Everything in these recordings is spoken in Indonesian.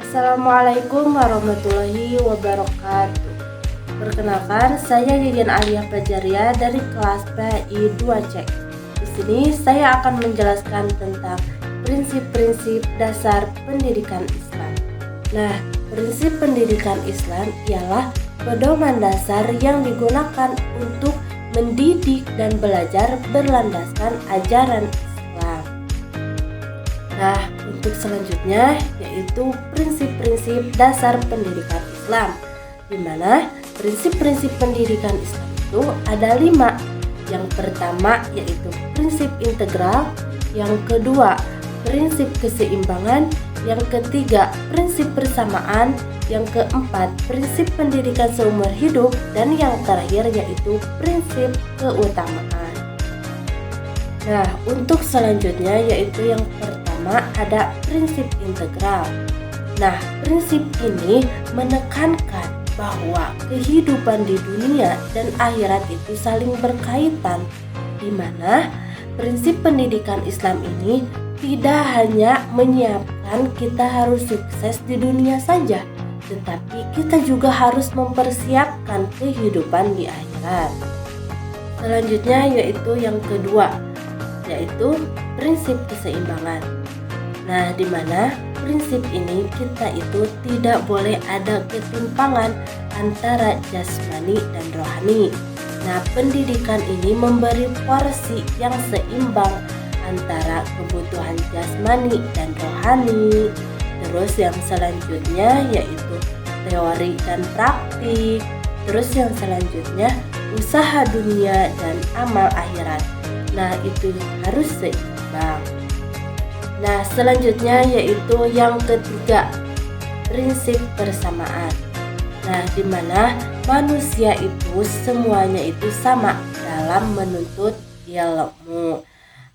Assalamualaikum warahmatullahi wabarakatuh. Perkenalkan, saya Yyan Alia Prajaria dari kelas PI 2C. Di sini saya akan menjelaskan tentang prinsip-prinsip dasar pendidikan Islam. Nah, prinsip pendidikan Islam ialah pedoman dasar yang digunakan untuk mendidik dan belajar berlandaskan ajaran Islam. Nah, untuk selanjutnya yaitu prinsip-prinsip dasar pendidikan Islam, di mana prinsip-prinsip pendidikan Islam itu ada 5. Yang pertama yaitu prinsip integral, yang kedua prinsip keseimbangan, yang ketiga prinsip persamaan, yang keempat prinsip pendidikan seumur hidup, dan yang terakhir yaitu prinsip keutamaan. Nah, untuk selanjutnya yaitu yang pertama ada prinsip integral. Nah, prinsip ini menekankan bahwa kehidupan di dunia dan akhirat itu saling berkaitan, di mana prinsip pendidikan Islam ini tidak hanya menyiapkan kita harus sukses di dunia saja, tetapi kita juga harus mempersiapkan kehidupan di akhirat. Selanjutnya yaitu yang kedua, yaitu prinsip keseimbangan. Nah, di mana prinsip ini kita itu tidak boleh ada ketimpangan antara jasmani dan rohani. Nah, pendidikan ini memberi porsi yang seimbang antara kebutuhan jasmani dan rohani. Terus yang selanjutnya yaitu teori dan praktik. Terus yang selanjutnya usaha dunia dan amal akhirat. Nah, itu harus seimbang. Nah, selanjutnya yaitu yang ketiga, prinsip persamaan. Nah, di mana manusia itu semuanya itu sama dalam menuntut ilmu,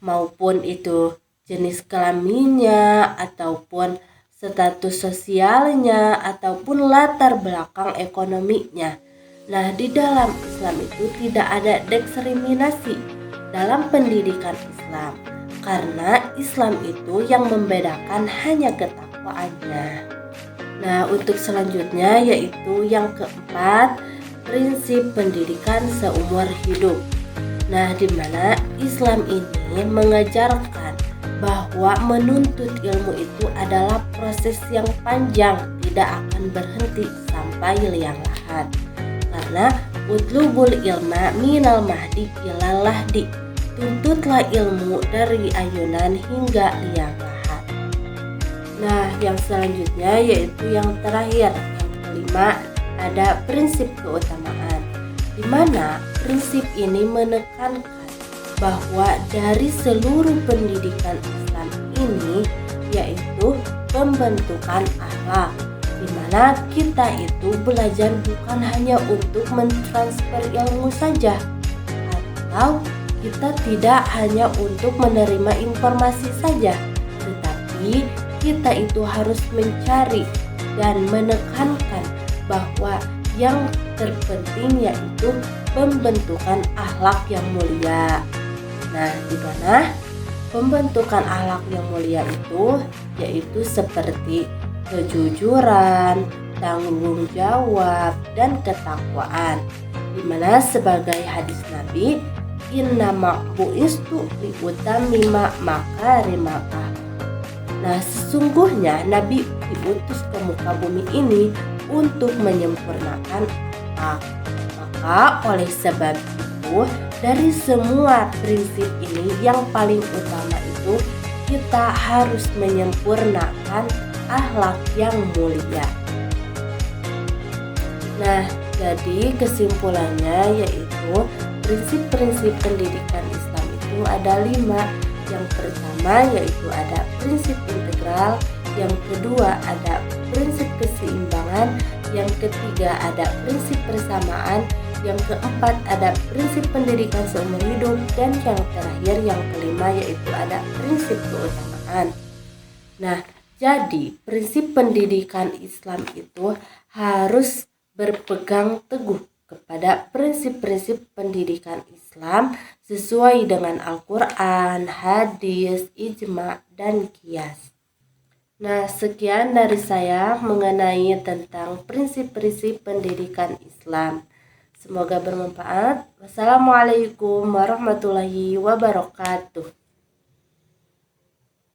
maupun itu jenis kelaminnya, ataupun status sosialnya, ataupun latar belakang ekonominya. Nah, di dalam Islam itu tidak ada diskriminasi dalam pendidikan Islam, karena Islam itu yang membedakan hanya ketakwaannya. Nah, untuk selanjutnya yaitu yang keempat, prinsip pendidikan seumur hidup. Nah, di mana Islam ini mengajarkan bahwa menuntut ilmu itu adalah proses yang panjang, tidak akan berhenti sampai liang lahat. Karena utlubul ilma minal mahdi ilal lahdi, tuntutlah ilmu dari ayunan hingga liang lahat. Nah, yang selanjutnya yaitu yang terakhir, yang kelima, ada prinsip keutamaan, di mana prinsip ini menekankan bahwa dari seluruh pendidikan Islam ini yaitu pembentukan akhlak, di mana kita itu belajar bukan hanya untuk mentransfer ilmu saja, atau kita tidak hanya untuk menerima informasi saja, tetapi kita itu harus mencari dan menekankan bahwa yang terpenting yaitu pembentukan akhlak yang mulia. Nah, di mana pembentukan akhlak yang mulia itu yaitu seperti kejujuran, tanggung jawab, dan ketakwaan, di mana sebagai hadis Nabi, innama bu'istu liutammima makarimal akhlak. Nah, sesungguhnya Nabi diutus ke muka bumi ini untuk menyempurnakan akhlak. Maka oleh sebab itu, dari semua prinsip ini yang paling utama itu kita harus menyempurnakan akhlak yang mulia. Nah, jadi kesimpulannya yaitu prinsip-prinsip pendidikan Islam itu ada 5. Yang pertama yaitu ada prinsip integral, yang kedua ada prinsip keseimbangan, yang ketiga ada prinsip persamaan, yang keempat ada prinsip pendidikan seumur hidup, dan yang terakhir yang kelima yaitu ada prinsip keutamaan. Nah, jadi prinsip pendidikan Islam itu harus berpegang teguh kepada prinsip-prinsip pendidikan Islam sesuai dengan Al-Quran, hadis, ijma, dan qiyas. Nah, sekian dari saya mengenai tentang prinsip-prinsip pendidikan Islam. Semoga bermanfaat. Wassalamualaikum warahmatullahi wabarakatuh.